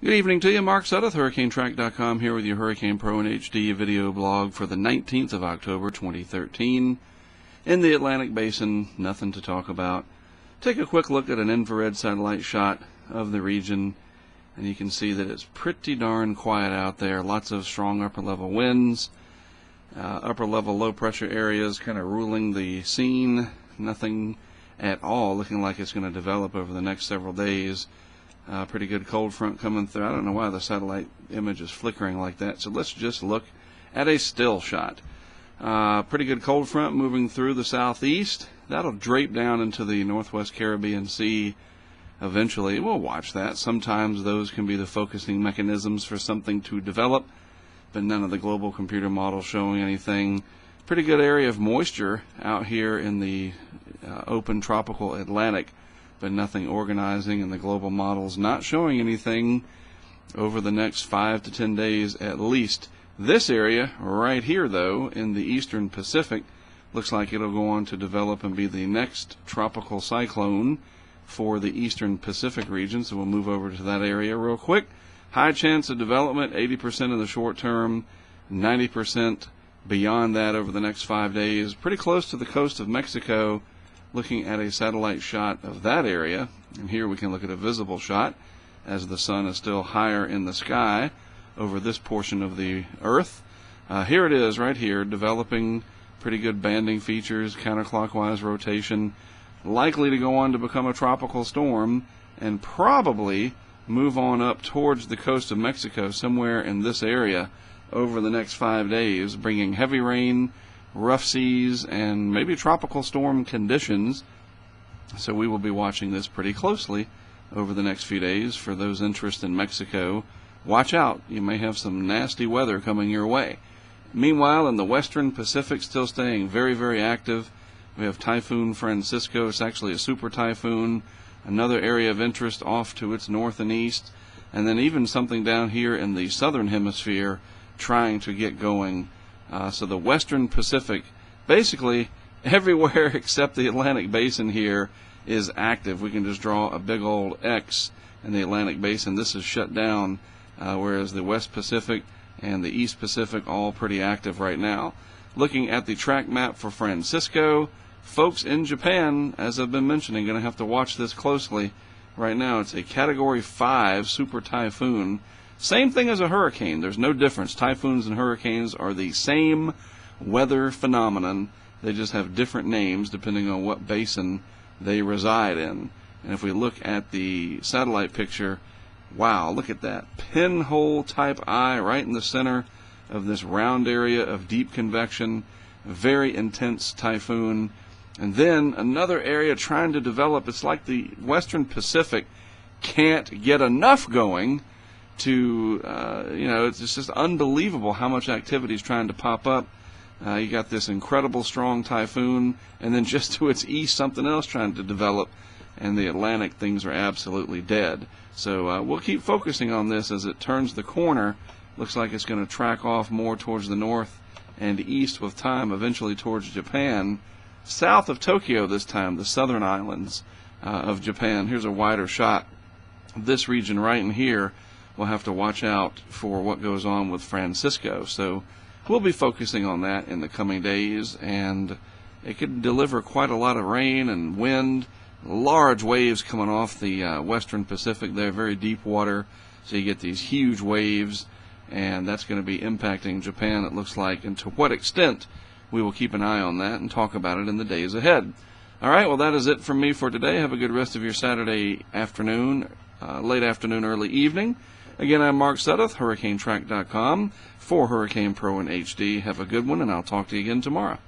Good evening to you, Mark Sudduth, HurricaneTrack.com, here with your Hurricane Pro in HD video blog for the 19th of October 2013. In the Atlantic Basin, nothing to talk about. Take a quick look at an infrared satellite shot of the region, and you can see that it's pretty darn quiet out there. Lots of strong upper-level winds, upper-level low-pressure areas kind of ruling the scene. Nothing at all looking like it's going to develop over the next several days. Pretty good cold front coming through. I don't know why the satellite image is flickering like that, so let's just look at a still shot. Pretty good cold front moving through the southeast. That'll drape down into the northwest Caribbean Sea eventually. We'll watch that. Sometimes those can be the focusing mechanisms for something to develop, but none of the global computer models showing anything. Pretty good area of moisture out here in the open tropical Atlantic, but nothing organizing, and the global models not showing anything over the next 5 to 10 days at least. This area right here, though, in the eastern Pacific, looks like it'll go on to develop and be the next tropical cyclone for the eastern Pacific region, so we'll move over to that area real quick. High chance of development, 80% in the short term, 90% beyond that over the next 5 days. Pretty close to the coast of Mexico. Looking at a satellite shot of that area, and here we can look at a visible shot as the sun is still higher in the sky over this portion of the earth. Here it is right here, developing pretty good banding features, counterclockwise rotation, likely to go on to become a tropical storm and probably move on up towards the coast of Mexico somewhere in this area over the next 5 days, bringing heavy rain, rough seas, and maybe tropical storm conditions. So we will be watching this pretty closely over the next few days. For those interested in Mexico, watch out. You may have some nasty weather coming your way. Meanwhile, in the western Pacific, still staying very, very active. We have Typhoon Francisco. It's actually a super typhoon. Another area of interest off to its north and east. And then even something down here in the southern hemisphere trying to get going. So the western Pacific, basically everywhere except the Atlantic Basin here is active. We can just draw a big old X in the Atlantic Basin. This is shut down, whereas the West Pacific and the East Pacific all pretty active right now. Looking at the track map for Francisco, folks in Japan, as I've been mentioning, going to have to watch this closely. Right now it's a Category 5 super typhoon. Same thing as a hurricane. There's no difference. Typhoons and hurricanes are the same weather phenomenon. They just have different names depending on what basin they reside in. And if we look at the satellite picture, wow, look at that. Pinhole type eye right in the center of this round area of deep convection. Very intense typhoon. And then another area trying to develop. It's like the western Pacific can't get enough going to, it's just unbelievable how much activity is trying to pop up. You got this incredible strong typhoon, and then just to its east, something else trying to develop, and the Atlantic, things are absolutely dead. So we'll keep focusing on this as it turns the corner. Looks like it's going to track off more towards the north and east with time, eventually towards Japan. South of Tokyo this time, the southern islands of Japan. Here's a wider shot of this region right in here. We'll have to watch out for what goes on with Francisco. So we'll be focusing on that in the coming days, and it could deliver quite a lot of rain and wind. Large waves coming off the western Pacific there, very deep water, so you get these huge waves, and that's going to be impacting Japan, it looks like. And to what extent, we will keep an eye on that and talk about it in the days ahead. All right, well, that is it from me for today. Have a good rest of your Saturday afternoon, late afternoon, early evening. Again, I'm Mark Sudduth, HurricaneTrack.com, for Hurricane Pro in HD. Have a good one, and I'll talk to you again tomorrow.